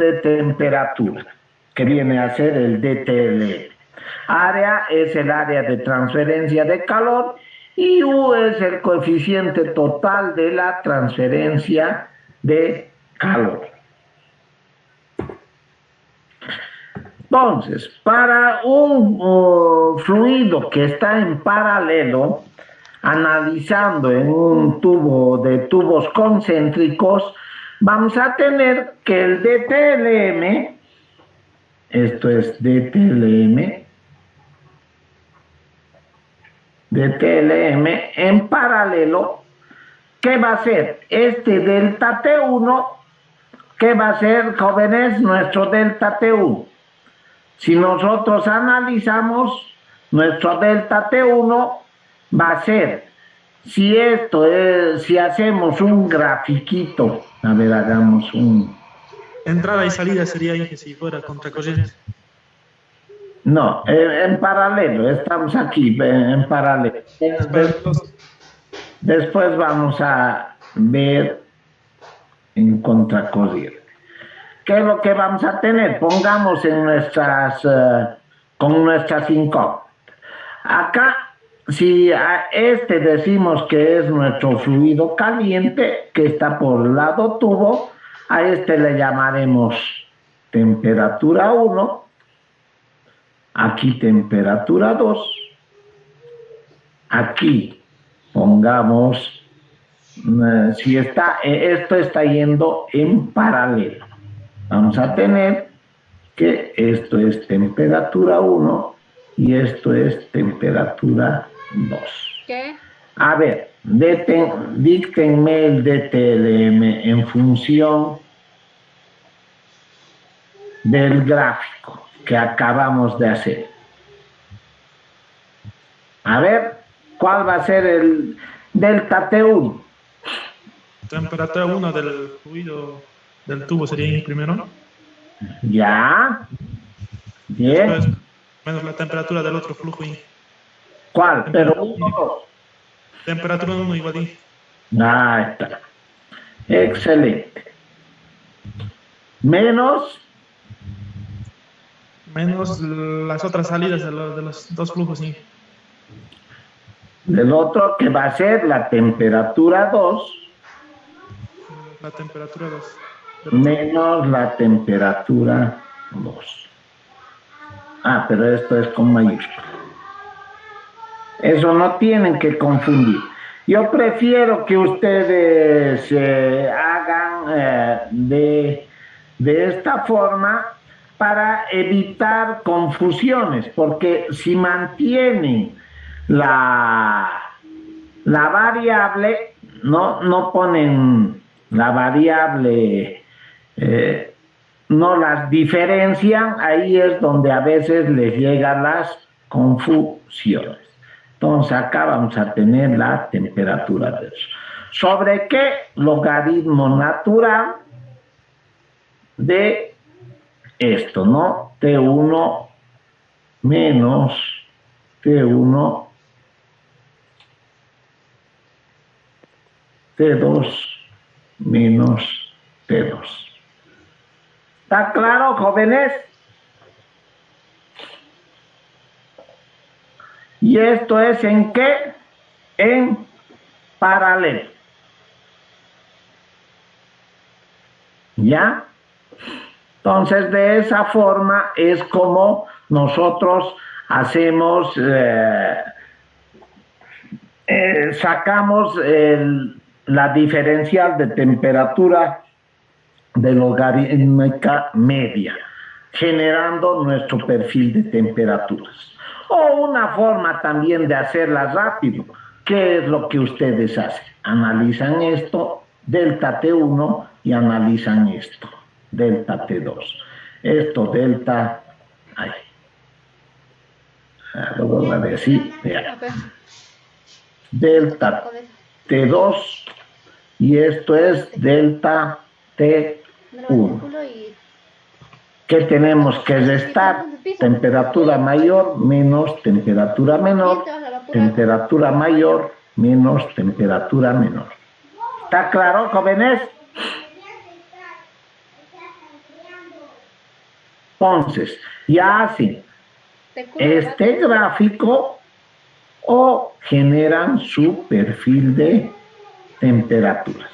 de temperatura, que viene a ser el DTL. Área es el área de transferencia de calor y U es el coeficiente total de la transferencia de calor. Entonces, para un fluido que está en paralelo, analizando en un tubo de tubos concéntricos, vamos a tener que el DTLM, esto es DTLM en paralelo, ¿qué va a ser? Este delta T1, ¿qué va a ser, jóvenes, nuestro delta T1? Si nosotros analizamos, nuestro delta T1 va a ser, si hacemos un grafiquito, a ver, hagamos un... Entrada y salida sería ahí que si fuera contracorriente. No, en paralelo, estamos aquí, en paralelo. Después vamos a ver en contracorriente. ¿Qué es lo que vamos a tener? Pongamos en con nuestras incógnitas. Acá, si a este decimos que es nuestro fluido caliente, que está por el lado tubo, a este le llamaremos temperatura 1, aquí temperatura 2, aquí pongamos, si esto está yendo en paralelo, vamos a tener que esto es temperatura 1 y esto es temperatura 2. ¿Qué? A ver, díctenme el DTLM en función del gráfico que acabamos de hacer. A ver, ¿cuál va a ser el delta T1? Temperatura 1 del fluido del tubo sería ahí primero, ¿no? Ya. Bien. Después, menos la temperatura del otro flujo ahí. ¿Cuál? Pero 1 o 2. Temperatura 1 igual ahí. Ahí está. Excelente. Menos las otras salidas de los dos flujos, sí. del otro, que va a ser la temperatura 2 La temperatura 2. menos la temperatura 2. Ah, pero esto es con mayúscula. Eso no tienen que confundir. Yo prefiero que ustedes hagan de esta forma para evitar confusiones, porque si mantienen la variable, no ponen la variable, no las diferencian, ahí es donde a veces les llegan las confusiones. Entonces acá vamos a tener la temperatura de eso. ¿Sobre qué? Logaritmo natural de esto, ¿no? T1 menos T1 T2 menos T2. ¿Está claro, jóvenes? ¿Y esto es en qué? En paralelo. ¿Ya? Entonces, de esa forma es como nosotros hacemos, sacamos la diferencial de temperatura de logarítmica media, generando nuestro perfil de temperaturas. O una forma también de hacerla rápido, ¿qué es lo que ustedes hacen? Analizan esto, delta T1, y analizan esto, delta T2. Esto, delta, lo vuelvo a decir, vean. Delta T2 y esto es delta T1. ¿Qué tenemos que restar? Temperatura mayor menos temperatura menor, temperatura mayor menos temperatura menor. ¿Está claro, jóvenes? Entonces, ya hacen este gráfico o generan su perfil de temperaturas.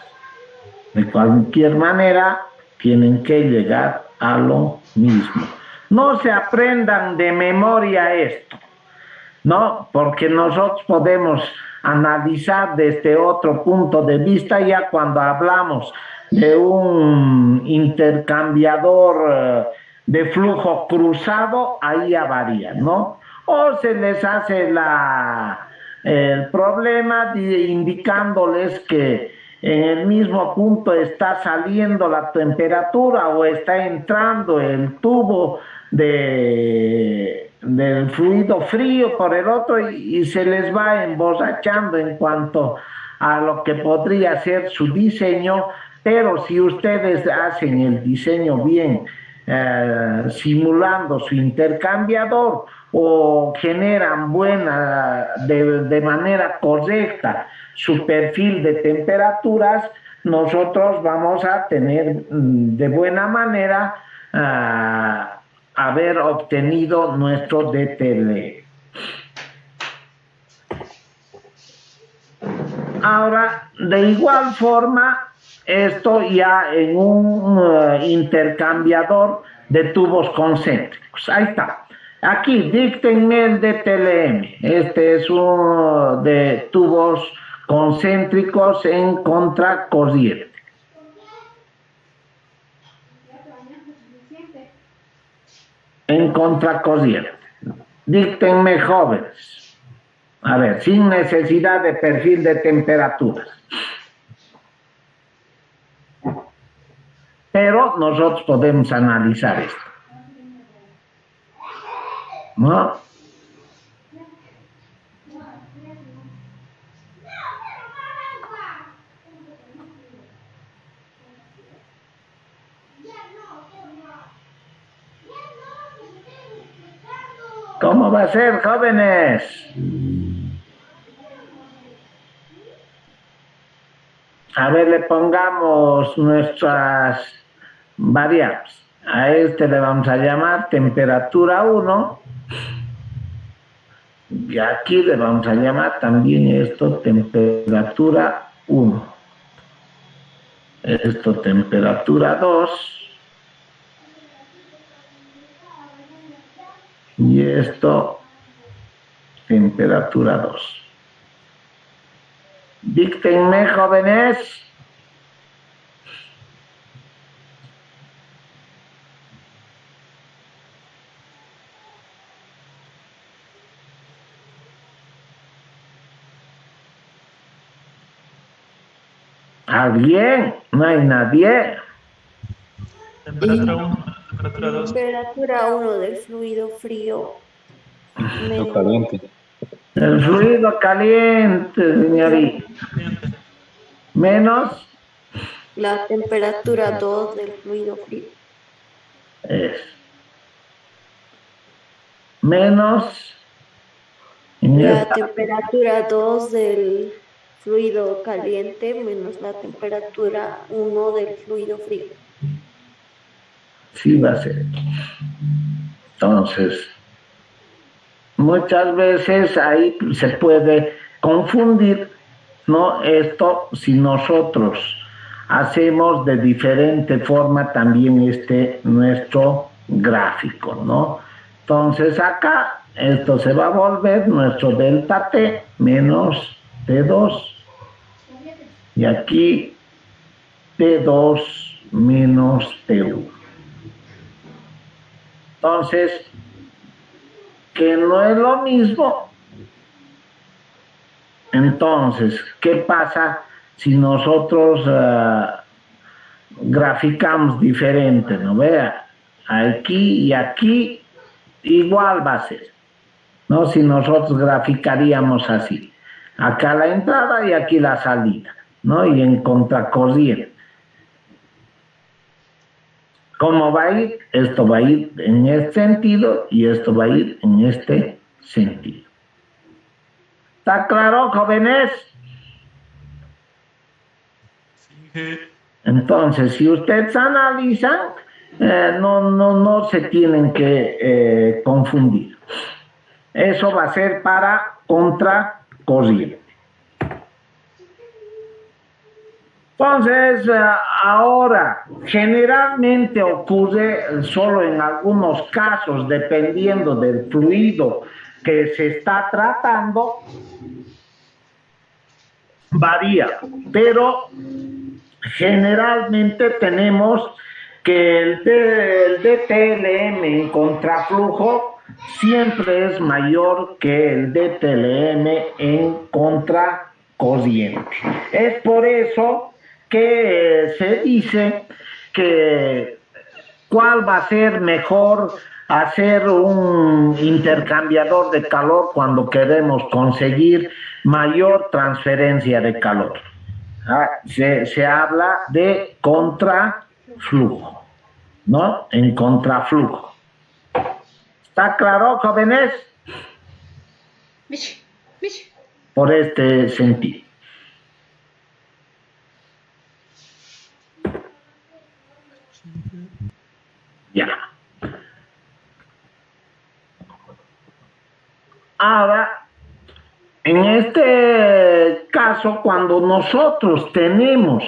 De cualquier manera, tienen que llegar a lo mismo. No se aprendan de memoria esto, ¿no? Porque nosotros podemos analizar desde otro punto de vista ya cuando hablamos de un intercambiador de flujo cruzado, ahí ya varía, ¿no? O se les hace el problema indicándoles que en el mismo punto está saliendo la temperatura o está entrando el tubo del fluido frío por el otro y se les va emborrachando en cuanto a lo que podría ser su diseño, pero si ustedes hacen el diseño bien, simulando su intercambiador o generan de manera correcta su perfil de temperaturas, nosotros vamos a tener de buena manera haber obtenido nuestro DTL. Ahora, de igual forma, esto ya en un intercambiador de tubos concéntricos. Ahí está. Aquí, díctenme el DTLM. Este es uno de tubos concéntricos en contracorriente. En contracorriente. Díctenme, jóvenes. A ver, sin necesidad de perfil de temperaturas. Pero nosotros podemos analizar esto, ¿no? ¿Cómo va a ser, jóvenes? A ver, le pongamos nuestras variables. A este le vamos a llamar temperatura 1. Y aquí le vamos a llamar también esto temperatura 1. Esto temperatura 2. Y esto temperatura 2. Díctenme, jóvenes. ¿Alguien? No hay nadie. Temperatura 1, temperatura 2. Temperatura 1 del fluido frío. Lo caliente. El fluido caliente, señorita. Menos La temperatura 2 del fluido frío. es. Menos La temperatura 2 del fluido caliente menos la temperatura 1 del fluido frío. Sí va a ser. Entonces, muchas veces ahí se puede confundir, ¿no? Esto si nosotros hacemos de diferente forma también nuestro gráfico, ¿no? Entonces acá esto se va a volver nuestro delta T menos T2 y aquí T2 menos T1. Entonces, que no es lo mismo. Entonces, ¿qué pasa si nosotros graficamos diferente? ¿No? Vea, aquí y aquí igual va a ser, ¿no? Si nosotros graficaríamos así. Acá la entrada y aquí la salida, ¿no? Y en contracorriente. ¿Cómo va a ir? Esto va a ir en este sentido y esto va a ir en este sentido. ¿Está claro, jóvenes? Sí. Entonces, si ustedes analizan, no se tienen que confundir. Eso va a ser para contracorriente. Entonces, ahora, generalmente ocurre solo en algunos casos, dependiendo del fluido que se está tratando, varía, pero generalmente tenemos que el DTLM en contraflujo siempre es mayor que el DTLM en contracorriente. Es por eso que se dice que cuál va a ser mejor hacer un intercambiador de calor cuando queremos conseguir mayor transferencia de calor. Se habla de contraflujo, ¿no? En contraflujo. ¿Está claro, jóvenes? Por este sentido. Ya. Ahora, en este caso, cuando nosotros tenemos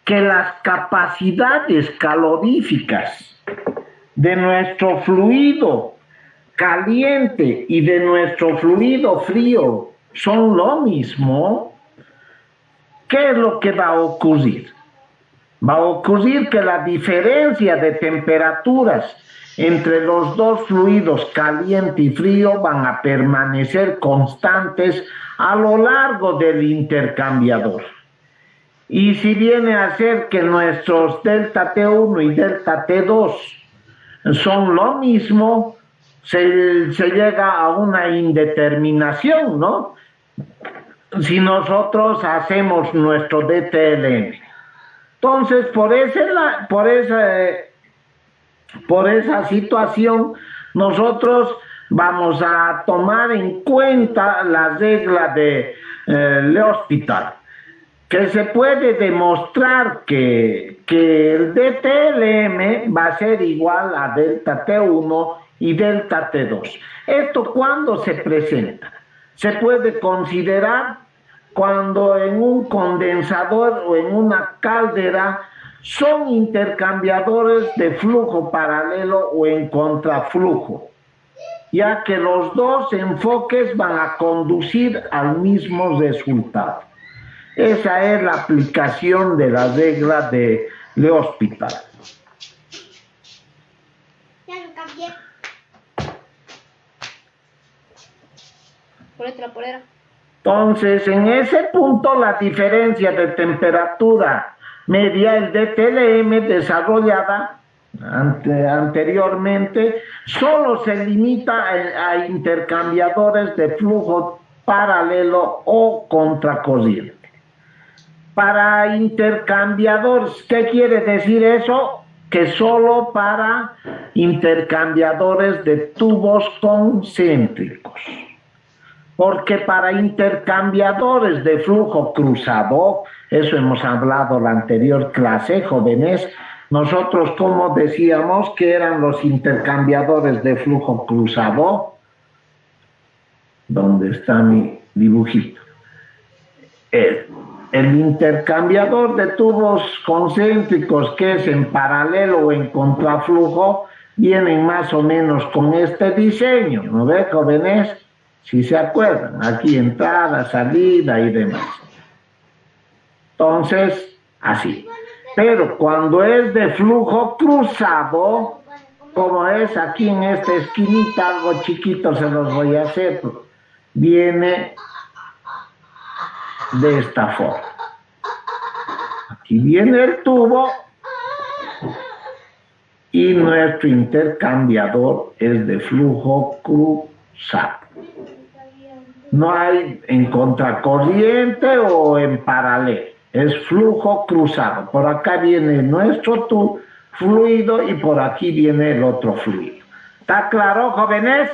que las capacidades caloríficas de nuestro fluido caliente y de nuestro fluido frío son lo mismo, ¿qué es lo que va a ocurrir? Va a ocurrir que la diferencia de temperaturas entre los dos fluidos caliente y frío van a permanecer constantes a lo largo del intercambiador. Y si viene a ser que nuestros delta T1 y delta T2 son lo mismo, se llega a una indeterminación, ¿no? Si nosotros hacemos nuestro DTLM. Entonces, por esa situación, nosotros vamos a tomar en cuenta la regla de L'Hospital, que se puede demostrar que el DTLM va a ser igual a delta T1 y delta T2. ¿Esto cuándo se presenta? Se puede considerar cuando en un condensador o en una caldera son intercambiadores de flujo paralelo o en contraflujo, ya que los dos enfoques van a conducir al mismo resultado. Esa es la aplicación de la regla de L'Hospital. Ya lo cambié. Ponete la polera. Entonces, en ese punto, la diferencia de temperatura media, el DTLM desarrollada anteriormente, solo se limita a intercambiadores de flujo paralelo o contracorriente. Para intercambiadores, ¿qué quiere decir eso? Que solo para intercambiadores de tubos concéntricos. Porque para intercambiadores de flujo cruzado, eso hemos hablado en la anterior clase, jóvenes, nosotros como decíamos que eran los intercambiadores de flujo cruzado. ¿Dónde está mi dibujito? El intercambiador de tubos concéntricos, que es en paralelo o en contraflujo, vienen más o menos con este diseño, ¿no ve, jóvenes? Si se acuerdan, aquí entrada, salida y demás. Entonces, así. Pero cuando es de flujo cruzado, como es aquí en esta esquinita, algo chiquito se los voy a hacer, viene de esta forma. Aquí viene el tubo y nuestro intercambiador es de flujo cruzado. No hay en contracorriente o en paralelo, es flujo cruzado. Por acá viene nuestro fluido y por aquí viene el otro fluido. ¿Está claro, jóvenes?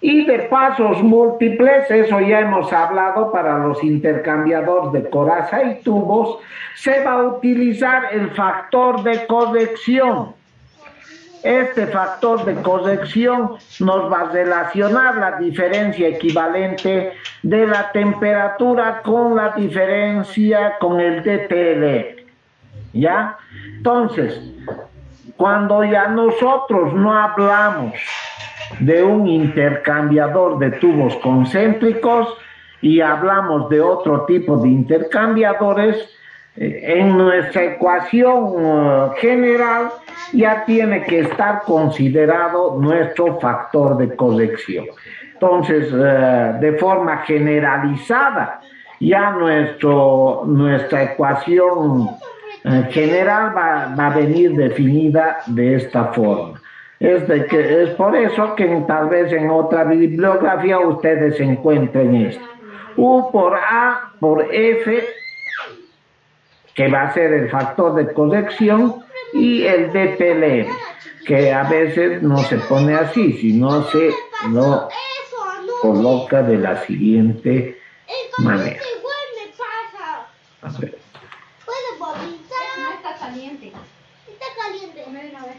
Y de pasos múltiples, eso ya hemos hablado para los intercambiadores de coraza y tubos, se va a utilizar el factor de corrección. Este factor de corrección nos va a relacionar la diferencia equivalente de la temperatura con la diferencia con el DTL. ¿Ya? Entonces, cuando ya nosotros no hablamos de un intercambiador de tubos concéntricos y hablamos de otro tipo de intercambiadores, en nuestra ecuación general ya tiene que estar considerado nuestro factor de corrección. Entonces, de forma generalizada, ya nuestra ecuación general va a venir definida de esta forma. Es por eso que tal vez en otra bibliografía ustedes encuentren esto. U por A por F, que va a ser el factor de corrección, y el DTL, que a veces no se pone así, sino se lo coloca de la siguiente manera. A ver. ¿Puedo vomitar? No está caliente. Está caliente. Come una vez.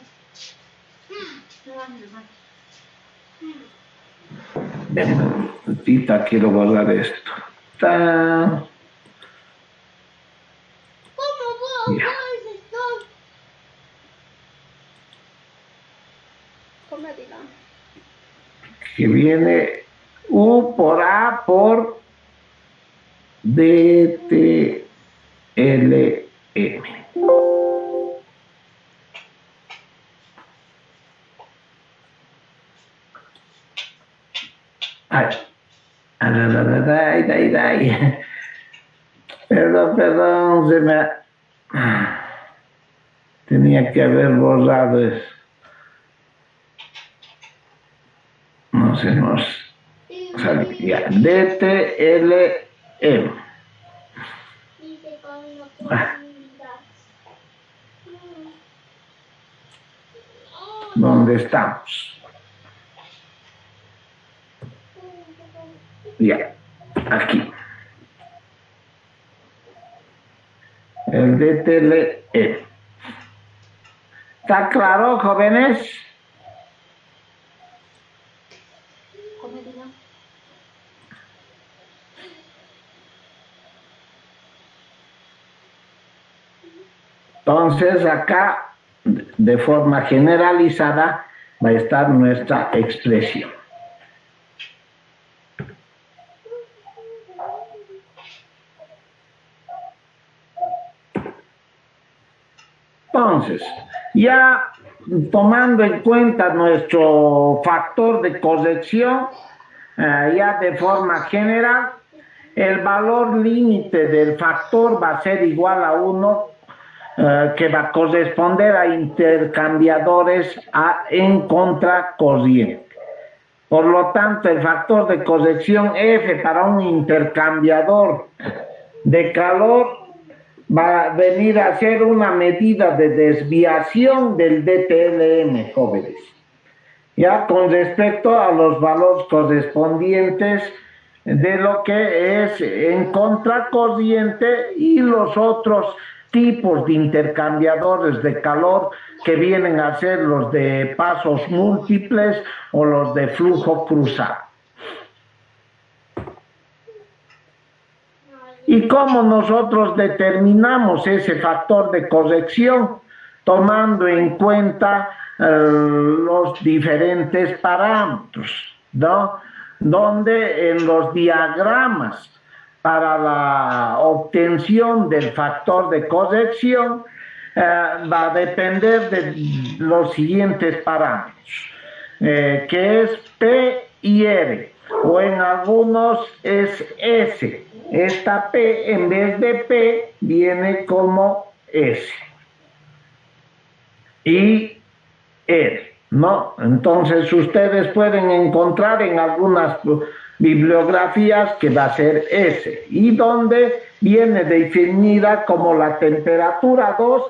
Ven, tita, quiero guardar esto. ¡Tan! ¿Cómo puedo Ya. esto? Come, diga. Que viene U por A por DTLM. Ay, ay. Perdón, se me... Tenía que haber borrado eso. No se nos salía. DTLM. Dice con lo que Ah. ¿Dónde estamos? Ya, aquí. El DTLM. ¿Está claro, jóvenes? Come, diga. Entonces acá, de forma generalizada, va a estar nuestra expresión. Entonces, ya tomando en cuenta nuestro factor de corrección, ya de forma general, el valor límite del factor va a ser igual a 1, que va a corresponder a intercambiadores en contracorriente. Por lo tanto, el factor de corrección F para un intercambiador de calor va a venir a ser una medida de desviación del DTLM, jóvenes. Ya con respecto a los valores correspondientes de lo que es en contracorriente y los otros tipos de intercambiadores de calor que vienen a ser los de pasos múltiples o los de flujo cruzado. ¿Y cómo nosotros determinamos ese factor de corrección? Tomando en cuenta los diferentes parámetros, ¿no? Donde en los diagramas para la obtención del factor de corrección va a depender de los siguientes parámetros, que es P y R, o en algunos es S. Esta P en vez de P viene como S. Y R, ¿no? Entonces ustedes pueden encontrar en algunas bibliografías que va a ser S, y donde viene definida como la temperatura 2,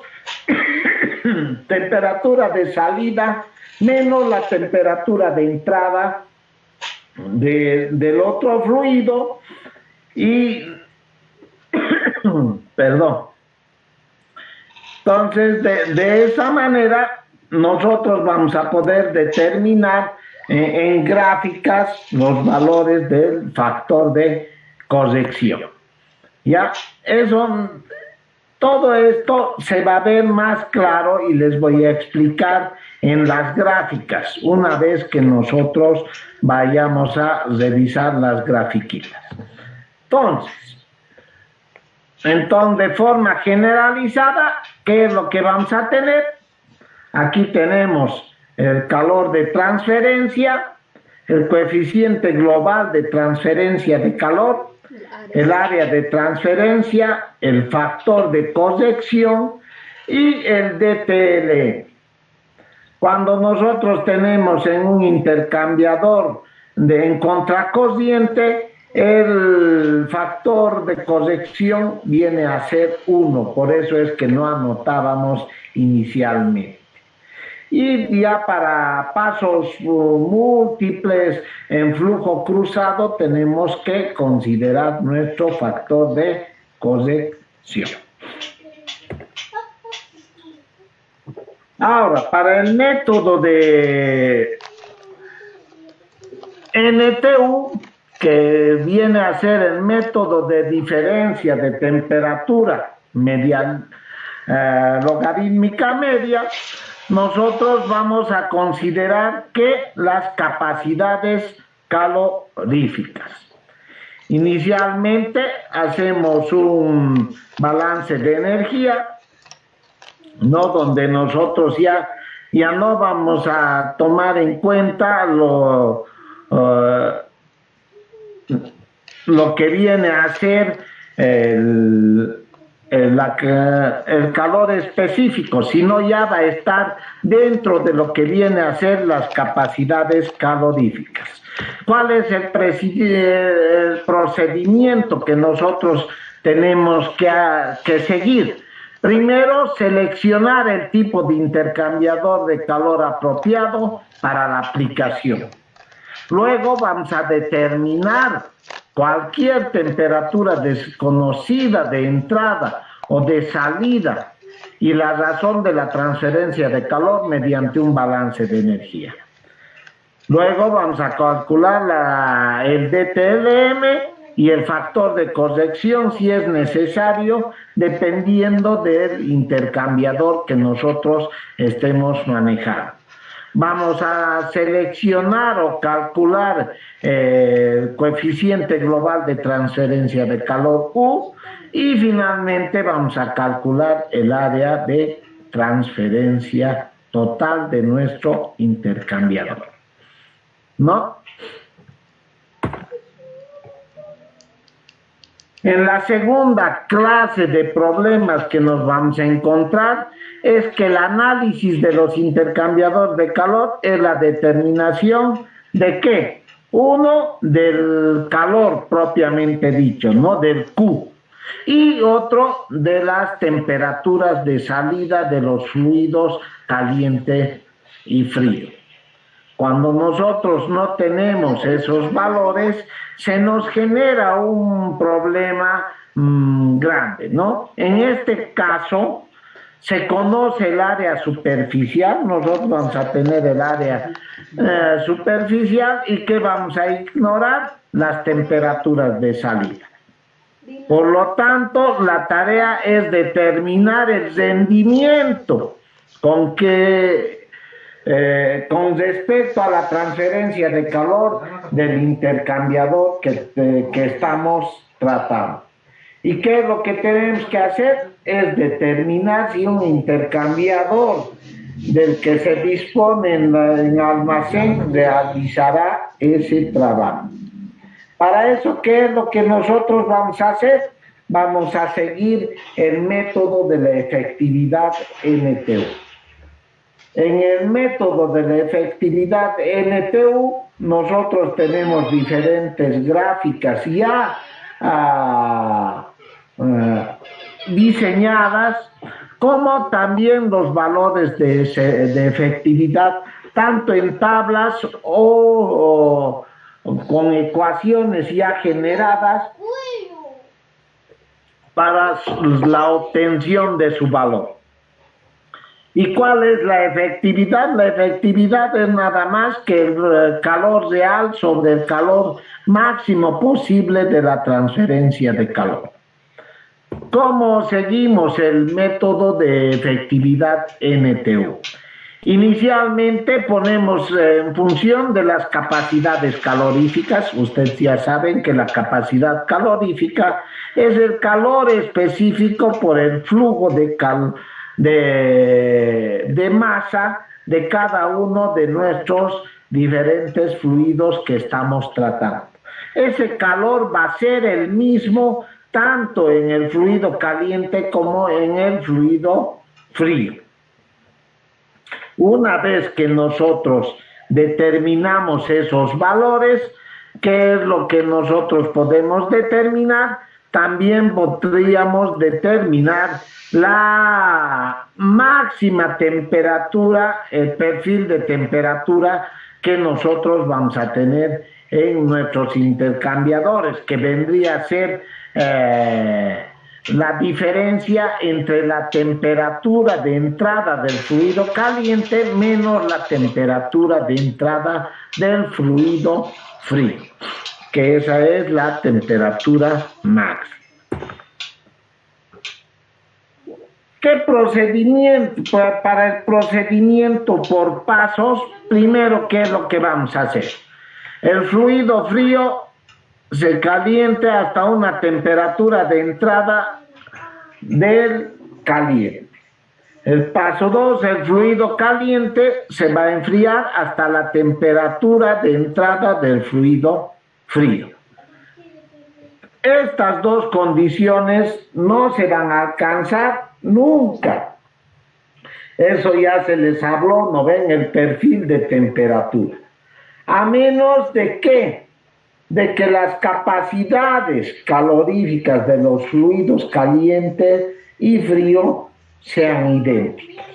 temperatura de salida, menos la temperatura de entrada del otro fluido y, perdón, entonces de esa manera nosotros vamos a poder determinar en gráficas los valores del factor de corrección. Ya, eso, todo esto se va a ver más claro y les voy a explicar en las gráficas, una vez que nosotros vayamos a revisar las grafiquitas. Entonces, de forma generalizada, ¿qué es lo que vamos a tener? Aquí tenemos el calor de transferencia, el coeficiente global de transferencia de calor, el área de transferencia, el factor de corrección y el DTL. Cuando nosotros tenemos en un intercambiador en contracorriente, el factor de corrección viene a ser 1, por eso es que no anotábamos inicialmente. Y ya para pasos múltiples en flujo cruzado tenemos que considerar nuestro factor de corrección. Ahora, para el método de NTU, que viene a ser el método de diferencia de temperatura logarítmica media, nosotros vamos a considerar que las capacidades caloríficas. Inicialmente hacemos un balance de energía, ¿no? Donde nosotros ya no vamos a tomar en cuenta lo que viene a ser el calor específico, sino ya va a estar dentro de lo que viene a ser las capacidades caloríficas. ¿Cuál es el procedimiento que nosotros tenemos que seguir? Primero, seleccionar el tipo de intercambiador de calor apropiado para la aplicación. Luego vamos a determinar cualquier temperatura desconocida de entrada o de salida y la razón de la transferencia de calor mediante un balance de energía. Luego vamos a calcular el DTLM y el factor de corrección si es necesario, dependiendo del intercambiador que nosotros estemos manejando. Vamos a seleccionar o calcular el coeficiente global de transferencia de calor U y finalmente vamos a calcular el área de transferencia total de nuestro intercambiador, ¿no? En la segunda clase de problemas que nos vamos a encontrar es que el análisis de los intercambiadores de calor es la determinación de ¿qué? Uno, del calor propiamente dicho, ¿no? Del Q. Y otro, de las temperaturas de salida de los fluidos caliente y frío. Cuando nosotros no tenemos esos valores, se nos genera un problema grande, ¿no? En este caso, se conoce el área superficial, nosotros vamos a tener el área superficial y ¿qué vamos a ignorar? Las temperaturas de salida. Por lo tanto, la tarea es determinar el rendimiento con respecto a la transferencia de calor del intercambiador que estamos tratando. ¿Y qué es lo que tenemos que hacer? Es determinar si un intercambiador del que se dispone en almacén realizará ese trabajo. Para eso, ¿qué es lo que nosotros vamos a hacer? Vamos a seguir el método de la efectividad NTU. En el método de la efectividad NTU, nosotros tenemos diferentes gráficas ya diseñadas, como también los valores de efectividad, tanto en tablas o con ecuaciones ya generadas para la obtención de su valor. ¿Y cuál es la efectividad? La efectividad es nada más que el calor real sobre el calor máximo posible de la transferencia de calor. ¿Cómo seguimos el método de efectividad NTU? Inicialmente ponemos en función de las capacidades caloríficas. Ustedes ya saben que la capacidad calorífica es el calor específico por el flujo de masa de cada uno de nuestros diferentes fluidos que estamos tratando. Ese calor va a ser el mismo tanto en el fluido caliente como en el fluido frío. Una vez que nosotros determinamos esos valores, ¿qué es lo que nosotros podemos determinar? También podríamos determinar la máxima temperatura, el perfil de temperatura que nosotros vamos a tener en nuestros intercambiadores, que vendría a ser la diferencia entre la temperatura de entrada del fluido caliente menos la temperatura de entrada del fluido frío, que esa es la temperatura máxima. ¿Qué procedimiento? Para el procedimiento por pasos, primero, ¿qué es lo que vamos a hacer? El fluido frío se calienta hasta una temperatura de entrada del caliente. El paso 2, el fluido caliente se va a enfriar hasta la temperatura de entrada del fluido frío. Estas dos condiciones no se van a alcanzar nunca. Eso ya se les habló, ¿no ven? El perfil de temperatura. A menos de que las capacidades caloríficas de los fluidos caliente y frío sean idénticas,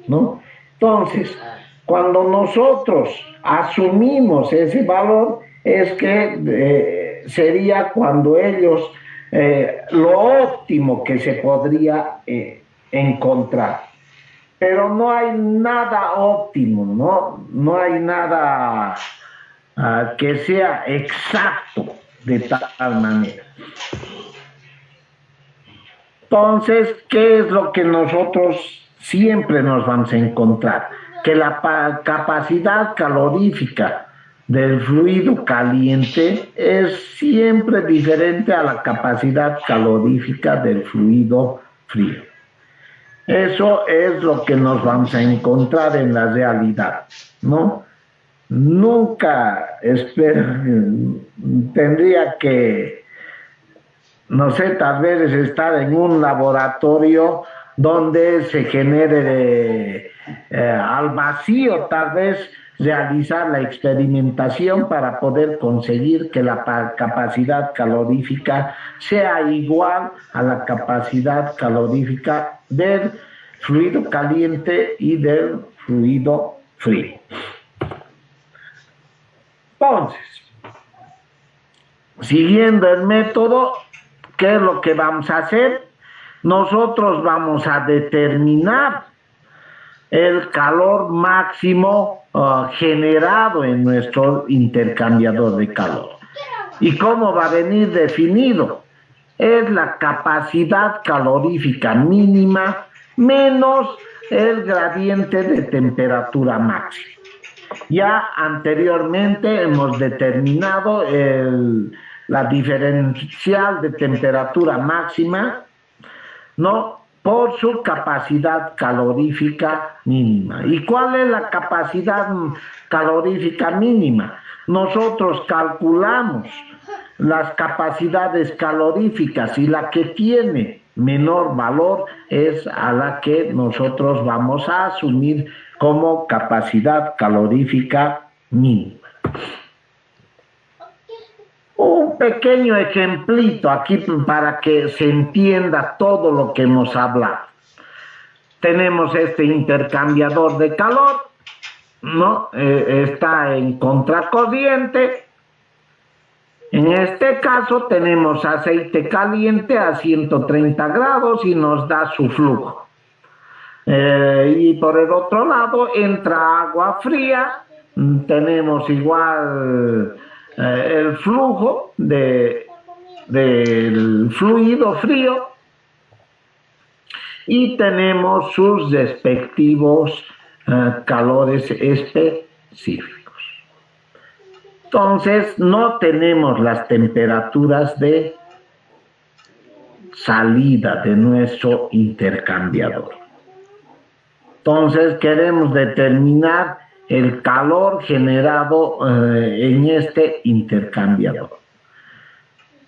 ¿no? Entonces, cuando nosotros asumimos ese valor, es que sería cuando ellos, lo óptimo que se podría encontrar. Pero no hay nada óptimo, ¿no? No hay nada que sea exacto de tal manera. Entonces, ¿qué es lo que nosotros siempre nos vamos a encontrar? Que la capacidad calorífica del fluido caliente es siempre diferente a la capacidad calorífica del fluido frío. Eso es lo que nos vamos a encontrar en la realidad, ¿no? Nunca tendría que, no sé, tal vez estar en un laboratorio donde se genere al vacío, tal vez realizar la experimentación para poder conseguir que la capacidad calorífica sea igual a la capacidad calorífica del fluido caliente y del fluido frío. Entonces, siguiendo el método, ¿qué es lo que vamos a hacer? Nosotros vamos a determinar el calor máximo generado en nuestro intercambiador de calor. ¿Y cómo va a venir definido? Es la capacidad calorífica mínima menos el gradiente de temperatura máxima. Ya anteriormente hemos determinado la diferencial de temperatura máxima, ¿no?, por su capacidad calorífica mínima. ¿Y cuál es la capacidad calorífica mínima? Nosotros calculamos las capacidades caloríficas y la que tiene menor valor es a la que nosotros vamos a asumir como capacidad calorífica mínima. Un pequeño ejemplito aquí para que se entienda todo lo que hemos hablado. Tenemos este intercambiador de calor, ¿no? Está en contracorriente En este caso tenemos aceite caliente a 130 grados y nos da su flujo. Y por el otro lado entra agua fría, tenemos igual el flujo del fluido frío y tenemos sus respectivos calores específicos. Entonces no tenemos las temperaturas de salida de nuestro intercambiador. Entonces queremos determinar el calor generado en este intercambiador.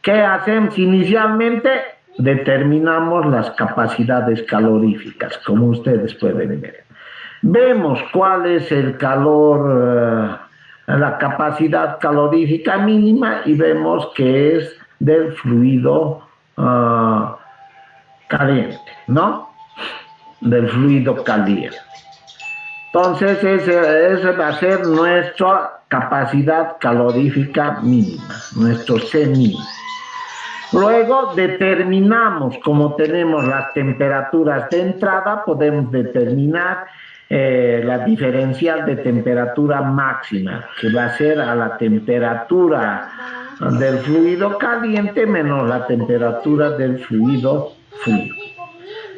¿Qué hacemos inicialmente? Determinamos las capacidades caloríficas, como ustedes pueden ver. Vemos cuál es el calor, la capacidad calorífica mínima y vemos que es del fluido caliente, ¿no? Del fluido caliente. Entonces, esa va a ser nuestra capacidad calorífica mínima, nuestro C mínimo. Luego determinamos, como tenemos las temperaturas de entrada, podemos determinar la diferencial de temperatura máxima, que va a ser a la temperatura del fluido caliente menos la temperatura del fluido frío.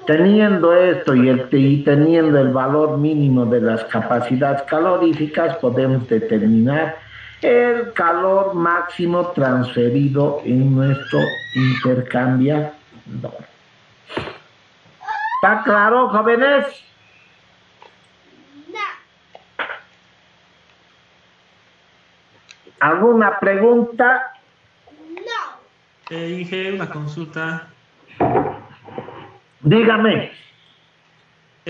Teniendo esto y teniendo el valor mínimo de las capacidades caloríficas, podemos determinar el calor máximo transferido en nuestro intercambiador. ¿Está claro, jóvenes? ¿Alguna pregunta? Inge, una consulta. Dígame.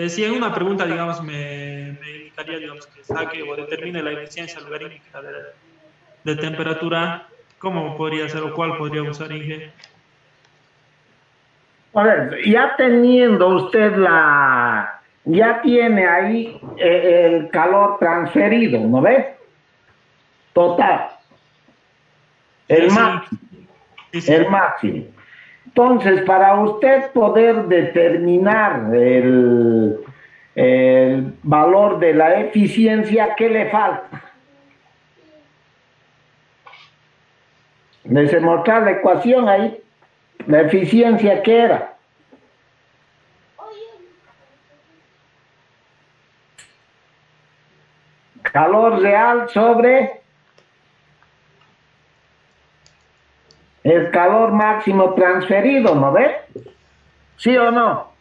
Si en una pregunta, digamos, me indicaría, digamos, que saque o determine la eficiencia logarítmica de temperatura, ¿cómo podría ser o cuál podría usar, Inge? A ver, ya teniendo usted ya tiene ahí el calor transferido, ¿no ve? Total. El máximo. Sí. El máximo. Entonces, para usted poder determinar el valor de la eficiencia, ¿qué le falta? Les he mostrado la ecuación ahí. La eficiencia, ¿qué era? Calor real sobre el calor máximo transferido, ¿no ve? ¿Sí o no?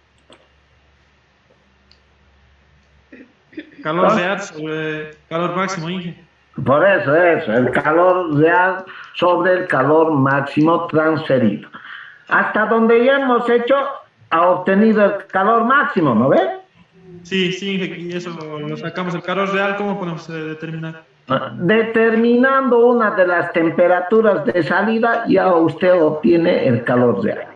Calor real sobre calor máximo, Inge. Por eso, el calor real sobre el calor máximo transferido. Hasta donde ya hemos hecho, ha obtenido el calor máximo, ¿no ve? Sí, Inge, y eso lo sacamos. El calor real, ¿cómo podemos determinar? Determinando una de las temperaturas de salida, ya usted obtiene el calor real.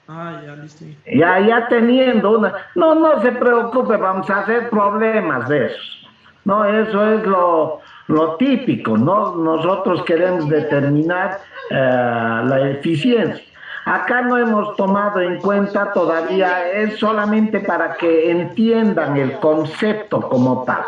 Ya, listo. Ya teniendo una... No se preocupe, vamos a hacer problemas de esos. No, eso es lo típico, ¿no? Nosotros queremos determinar la eficiencia. Acá no hemos tomado en cuenta todavía, es solamente para que entiendan el concepto como tal.